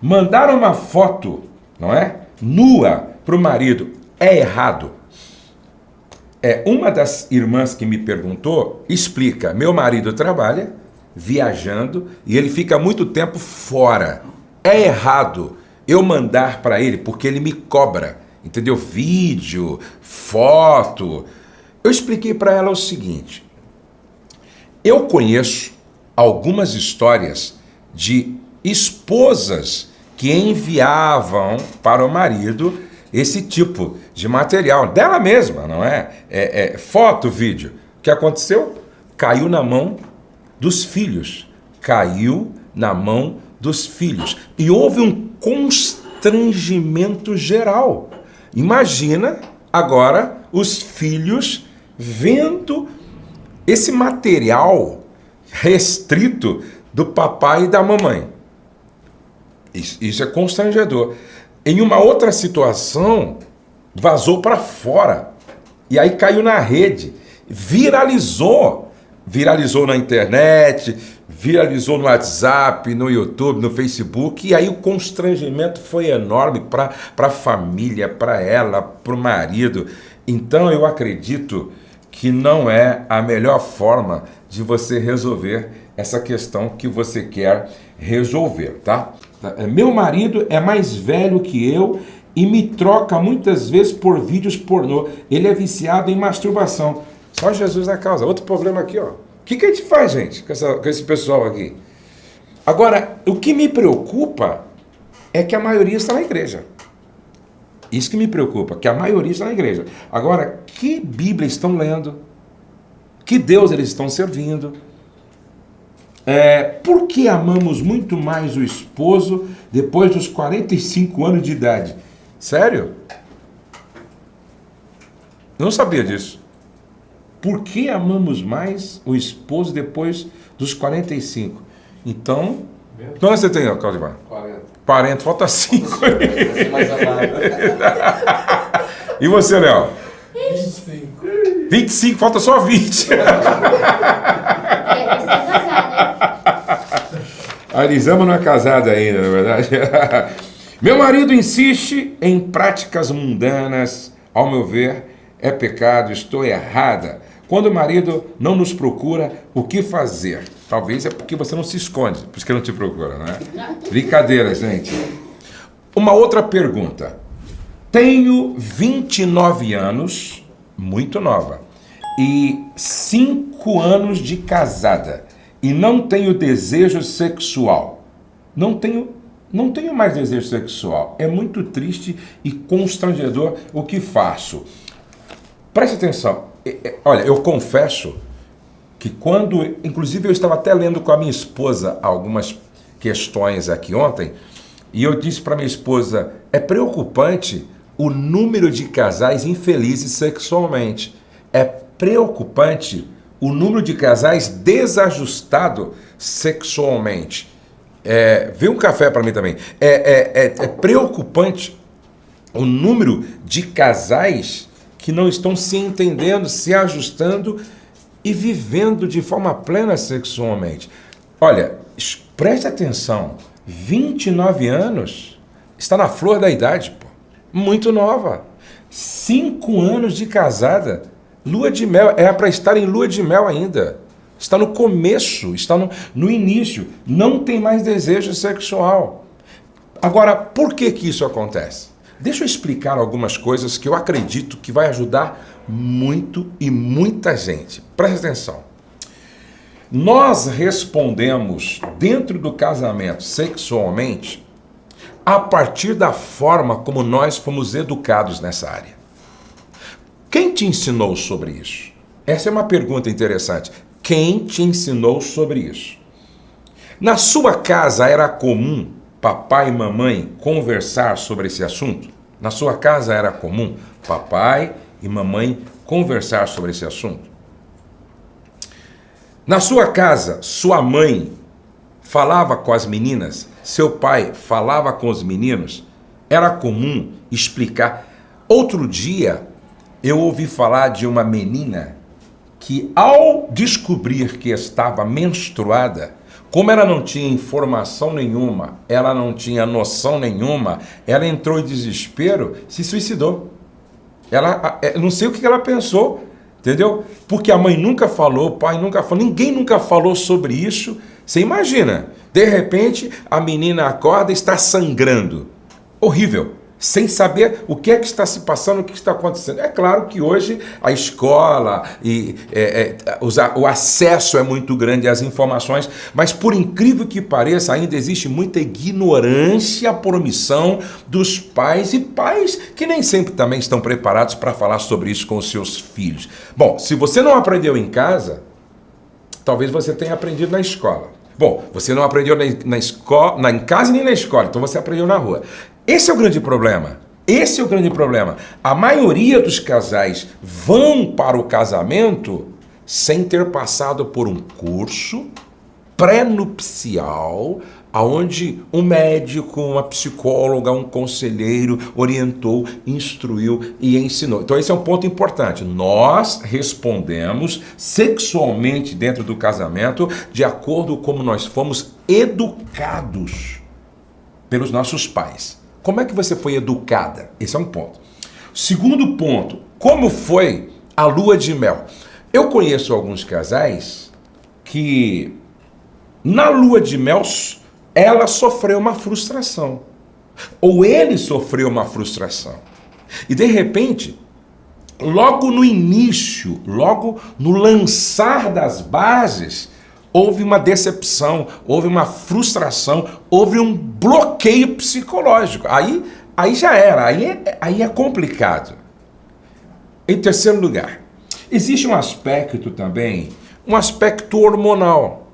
Mandar uma foto, não é? Nua para o marido é errado. Uma das irmãs que me perguntou explica: meu marido trabalha viajando e ele fica muito tempo fora. É errado eu mandar para ele porque ele me cobra, entendeu? Vídeo, foto. Eu expliquei para ela o seguinte: eu conheço algumas histórias de esposas que enviavam para o marido esse tipo de material, dela mesma, não é? Foto, vídeo. O que aconteceu? Caiu na mão dos filhos. Caiu na mão dos filhos. E houve um constrangimento geral. Imagina agora os filhos vendo esse material restrito do papai e da mamãe. Isso é constrangedor. Em uma outra situação, vazou para fora. E aí caiu na rede. Viralizou. Viralizou na internet, viralizou no WhatsApp, no YouTube, no Facebook. E aí o constrangimento foi enorme para a família, para ela, para o marido. Então eu acredito que não é a melhor forma de você resolver essa questão que você quer resolver, tá? Meu marido é mais velho que eu e me troca muitas vezes por vídeos pornô. Ele é viciado em masturbação. Só Jesus na causa. Outro problema aqui, ó. O que a gente faz, gente, com esse pessoal aqui? Agora, o que me preocupa é que a maioria está na igreja. Isso que me preocupa, que a maioria está na igreja. Agora, que Bíblia estão lendo? Que Deus eles estão servindo? Por que amamos muito mais o esposo depois dos 45 anos de idade? Sério? Eu não sabia disso. Por que amamos mais o esposo depois dos 45? Então, quanto você tem, Claudio? 40, falta 5. E você, Léo? 25. 25, falta só 20. A Elisama não é casada ainda, na verdade. Meu marido insiste em práticas mundanas. Ao meu ver, é pecado, estou errada. Quando o marido não nos procura, o que fazer? Talvez é porque você não se esconde, por isso que ele não te procura, não é? Brincadeira, gente. Uma outra pergunta. Tenho 29 anos, muito nova, e 5 anos de casada, e não tenho desejo sexual. Não tenho mais desejo sexual. É muito triste e constrangedor o que faço. Preste atenção. Olha, eu confesso que quando, inclusive eu estava até lendo com a minha esposa algumas questões aqui ontem, e eu disse para minha esposa, é preocupante o número de casais infelizes sexualmente. É preocupante o número de casais desajustados sexualmente. Vê um café para mim também. É preocupante o número de casais que não estão se entendendo, se ajustando e vivendo de forma plena sexualmente. Olha, preste atenção, 29 anos, está na flor da idade, pô. Muito nova. 5 anos de casada, lua de mel, é para estar em lua de mel ainda. Está no começo, está no início, não tem mais desejo sexual. Agora, por que isso acontece? Deixa eu explicar algumas coisas que eu acredito que vai ajudar muito e muita gente. Presta atenção. Nós respondemos dentro do casamento sexualmente a partir da forma como nós fomos educados nessa área. Quem te ensinou sobre isso? Essa é uma pergunta interessante. Quem te ensinou sobre isso? Na sua casa era comum papai e mamãe conversar sobre esse assunto? Na sua casa era comum papai e mamãe conversar sobre esse assunto? Na sua casa, sua mãe falava com as meninas? Seu pai falava com os meninos? Era comum explicar? Outro dia, eu ouvi falar de uma menina que, ao descobrir que estava menstruada, Como ela não tinha informação nenhuma, ela não tinha noção nenhuma, ela entrou em desespero, se suicidou. Ela, não sei o que ela pensou, entendeu? Porque a mãe nunca falou, o pai nunca falou, ninguém nunca falou sobre isso. Você imagina, de repente a menina acorda e está sangrando. Horrível. Sem saber o que é que está se passando, o que está acontecendo. É claro que hoje a escola e o acesso é muito grande às informações, mas por incrível que pareça, ainda existe muita ignorância por omissão dos pais, e pais que nem sempre também estão preparados para falar sobre isso com os seus filhos. Bom, se você não aprendeu em casa, talvez você tenha aprendido na escola. Bom, você não aprendeu em casa nem na escola, então você aprendeu na rua. Esse é o grande problema. Esse é o grande problema. A maioria dos casais vão para o casamento sem ter passado por um curso pré-nupcial, onde um médico, uma psicóloga, um conselheiro orientou, instruiu e ensinou. Então esse é um ponto importante. Nós respondemos sexualmente dentro do casamento de acordo com como nós fomos educados pelos nossos pais. Como é que você foi educada? Esse é um ponto. Segundo ponto, como foi a lua de mel? Eu conheço alguns casais que na lua de mel ela sofreu uma frustração. Ou ele sofreu uma frustração. E de repente, logo no início, logo no lançar das bases, houve uma decepção, houve uma frustração, houve um bloqueio psicológico. Aí já era, aí é complicado. Em terceiro lugar, existe um aspecto também, um aspecto hormonal,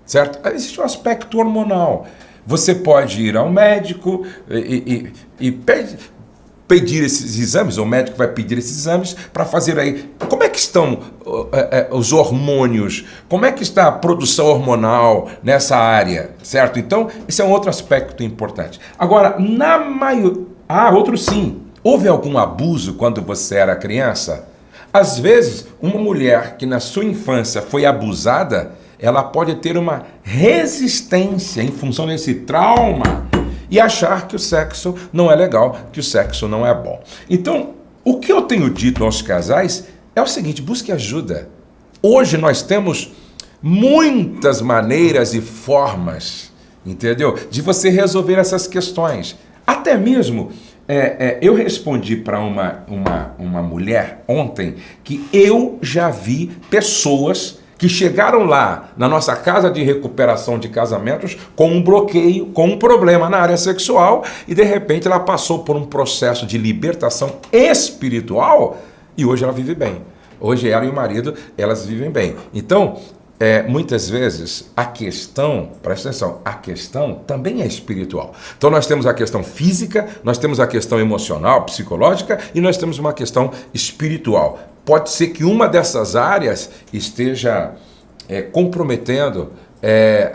certo? Existe um aspecto hormonal. Você pode ir ao médico e pedir esses exames, ou o médico vai pedir esses exames para fazer aí. Como é que estão os hormônios? Como é que está a produção hormonal nessa área, certo? Então, esse é um outro aspecto importante. Agora, outro sim. Houve algum abuso quando você era criança? Às vezes, uma mulher que na sua infância foi abusada, ela pode ter uma resistência em função desse trauma e achar que o sexo não é legal, que o sexo não é bom. Então, o que eu tenho dito aos casais é o seguinte: busque ajuda. Hoje nós temos muitas maneiras e formas, entendeu? De você resolver essas questões. Até mesmo, eu respondi para uma mulher ontem que eu já vi pessoas que chegaram lá na nossa casa de recuperação de casamentos com um bloqueio, com um problema na área sexual, e de repente ela passou por um processo de libertação espiritual e hoje ela vive bem. Hoje ela e o marido, elas vivem bem. Então, muitas vezes a questão, presta atenção, a questão também é espiritual. Então nós temos a questão física, nós temos a questão emocional, psicológica, e nós temos uma questão espiritual. Pode ser que uma dessas áreas esteja comprometendo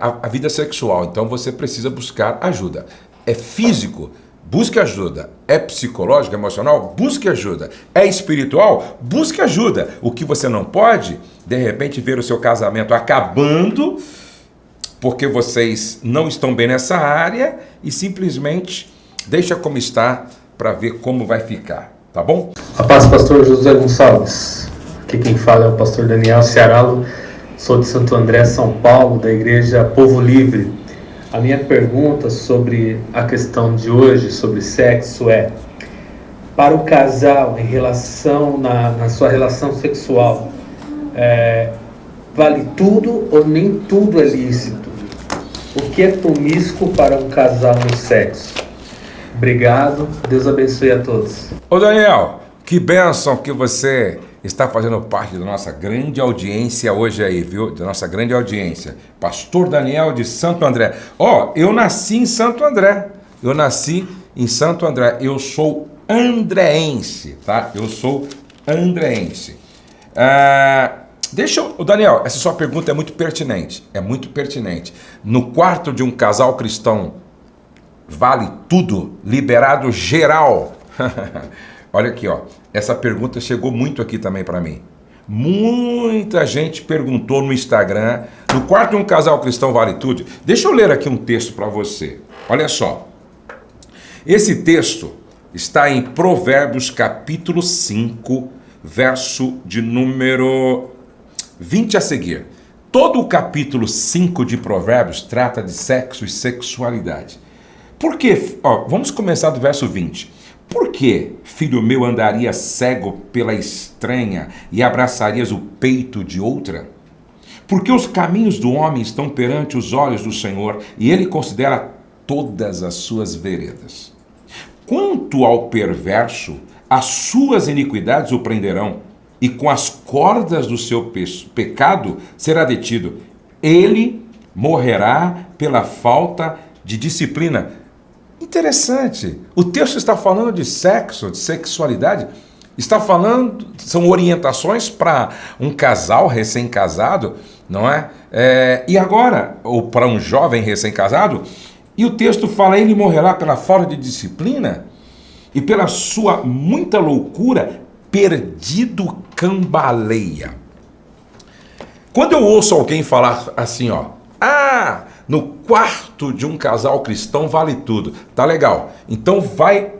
a vida sexual. Então você precisa buscar ajuda. É físico? Busque ajuda. É psicológico, emocional? Busque ajuda. É espiritual? Busque ajuda. O que você não pode, de repente, ver o seu casamento acabando porque vocês não estão bem nessa área e simplesmente deixa como está para ver como vai ficar. Tá bom? A paz, pastor José Gonçalves. Aqui quem fala é o pastor Daniel Cearalo. Sou de Santo André, São Paulo, da igreja Povo Livre. A minha pergunta sobre a questão de hoje, sobre sexo, é: para o casal, em relação na sua relação sexual, vale tudo ou nem tudo é lícito? O que é promíscuo para um casal no sexo? Obrigado, Deus abençoe a todos. Ô Daniel, que bênção que você está fazendo parte da nossa grande audiência hoje aí, viu? Da nossa grande audiência. Pastor Daniel de Santo André. Eu nasci em Santo André. Eu sou andreense, tá? Eu sou andreense. Daniel, essa sua pergunta é muito pertinente. No quarto de um casal cristão, vale tudo? Liberado geral? Olha aqui, essa pergunta chegou muito aqui também para mim. Muita gente perguntou no Instagram, No quarto de um casal cristão vale tudo. Deixa eu ler aqui um texto para você. Olha só. Esse texto está em Provérbios capítulo 5, verso de número 20 a seguir. Todo o capítulo 5 de Provérbios trata de sexo e sexualidade. Por quê? Vamos começar do verso 20. Por que, filho meu, andaria cego pela estranha e abraçarias o peito de outra? Porque os caminhos do homem estão perante os olhos do Senhor, e ele considera todas as suas veredas. Quanto ao perverso, as suas iniquidades o prenderão, e com as cordas do seu pecado será detido. Ele morrerá pela falta de disciplina. Interessante. O texto está falando de sexo, de sexualidade. Está falando, são orientações para um casal recém-casado, não é? E agora, ou para um jovem recém-casado, e o texto fala, ele morrerá pela falta de disciplina e pela sua muita loucura, perdido cambaleia. Quando eu ouço alguém falar assim, no quarto de um casal cristão vale tudo. Tá legal. Então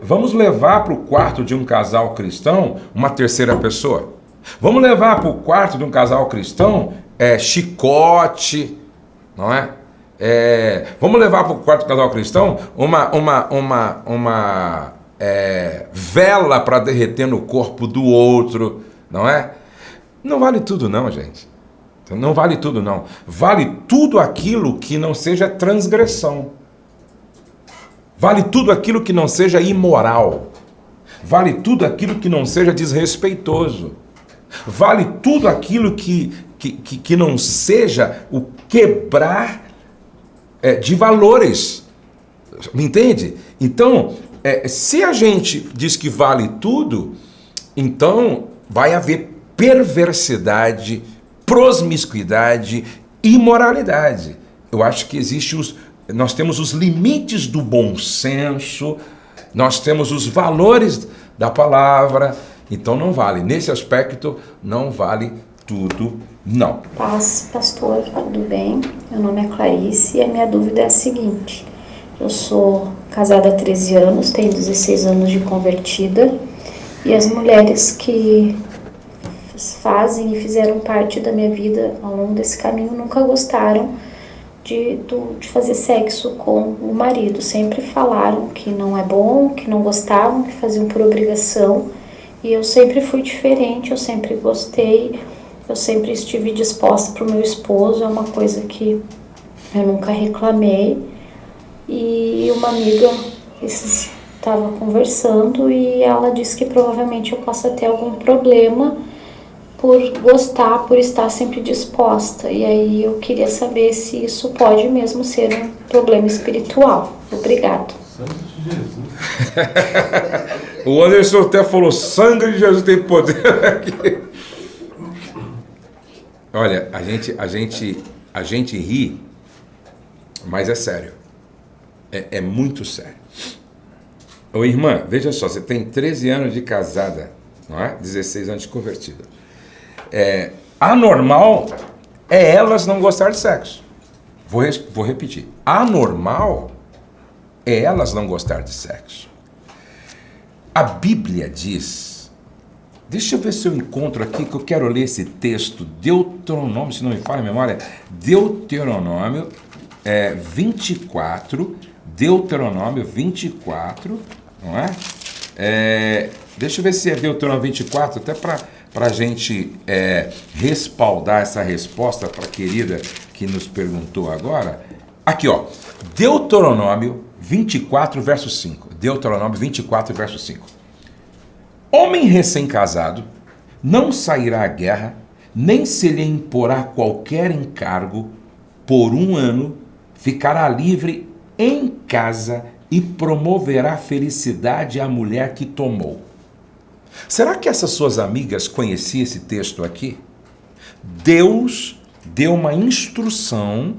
vamos levar para o quarto de um casal cristão uma terceira pessoa. Vamos levar para o quarto de um casal cristão chicote, não é? Vamos levar para o quarto do casal cristão uma vela para derreter no corpo do outro, não é? Não vale tudo não, gente. Não vale tudo não. Vale tudo aquilo que não seja transgressão. Vale tudo aquilo que não seja imoral. Vale tudo aquilo que não seja desrespeitoso. Vale tudo aquilo que não seja o quebrar de valores. Me entende? Então, se a gente diz que vale tudo, então vai haver perversidade, promiscuidade, imoralidade. Eu acho que nós temos os limites do bom senso, nós temos os valores da palavra, então não vale. Nesse aspecto, não vale tudo, não. Paz, pastor, tudo bem? Meu nome é Clarice e a minha dúvida é a seguinte. Eu sou casada há 13 anos, tenho 16 anos de convertida, e as mulheres que fazem e fizeram parte da minha vida ao longo desse caminho nunca gostaram de fazer sexo com o marido. Sempre falaram que não é bom, que não gostavam, que faziam por obrigação. E eu sempre fui diferente, eu sempre gostei, eu sempre estive disposta para o meu esposo, é uma coisa que eu nunca reclamei. E uma amiga estava conversando e ela disse que provavelmente eu possa ter algum problema por gostar, por estar sempre disposta. E aí eu queria saber se isso pode mesmo ser um problema espiritual. Obrigado. O Anderson até falou, sangue de Jesus tem poder aqui. Olha, a gente ri, mas é sério. É muito sério. Ô irmã, veja só, você tem 13 anos de casada, não é? 16 anos de convertida. Anormal é elas não gostar de sexo. Vou repetir. Anormal é elas não gostar de sexo. A Bíblia diz, deixa eu ver se eu encontro aqui, que eu quero ler esse texto, Deuteronômio, se não me falha a memória, Deuteronômio 24, Deuteronômio 24, não é? Deixa eu ver se é Deuteronômio 24, até para a gente respaldar essa resposta para a querida que nos perguntou agora. Aqui, ó, Deuteronômio 24, verso 5. Deuteronômio 24, verso 5. Homem recém-casado não sairá à guerra, nem se lhe imporá qualquer encargo, por 1 ano ficará livre em casa e promoverá felicidade à mulher que tomou. Será que essas suas amigas conheciam esse texto aqui? Deus deu uma instrução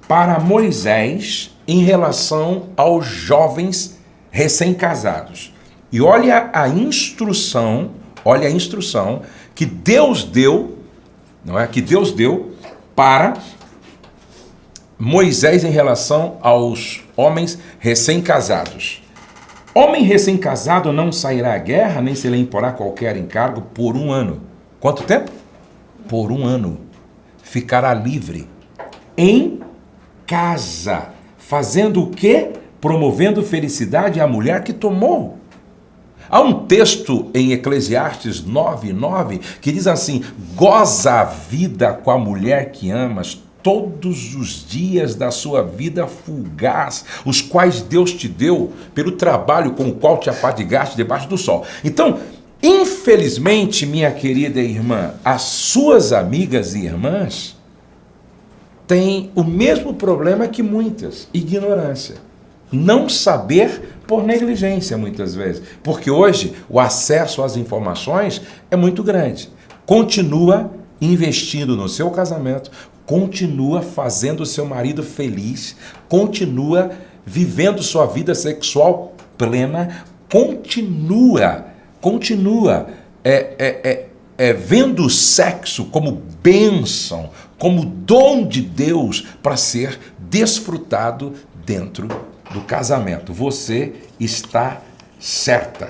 para Moisés em relação aos jovens recém-casados. E olha a instrução que Deus deu, não é? Que Deus deu para Moisés em relação aos homens recém-casados. Homem recém-casado não sairá à guerra, nem se lhe imporá qualquer encargo por 1 ano. Quanto tempo? Por 1 ano. Ficará livre em casa. Fazendo o quê? Promovendo felicidade à mulher que tomou. Há um texto em Eclesiastes 9:9 que diz assim: goza a vida com a mulher que amas todos os dias da sua vida fugaz, os quais Deus te deu pelo trabalho com o qual te afadigaste debaixo do sol. Então, infelizmente, minha querida irmã, as suas amigas e irmãs têm o mesmo problema que muitas: ignorância. Não saber por negligência, muitas vezes. Porque hoje o acesso às informações é muito grande. Continua investindo no seu casamento, continua fazendo o seu marido feliz, continua vivendo sua vida sexual plena, continua vendo o sexo como bênção, como dom de Deus para ser desfrutado dentro do casamento. Você está certa.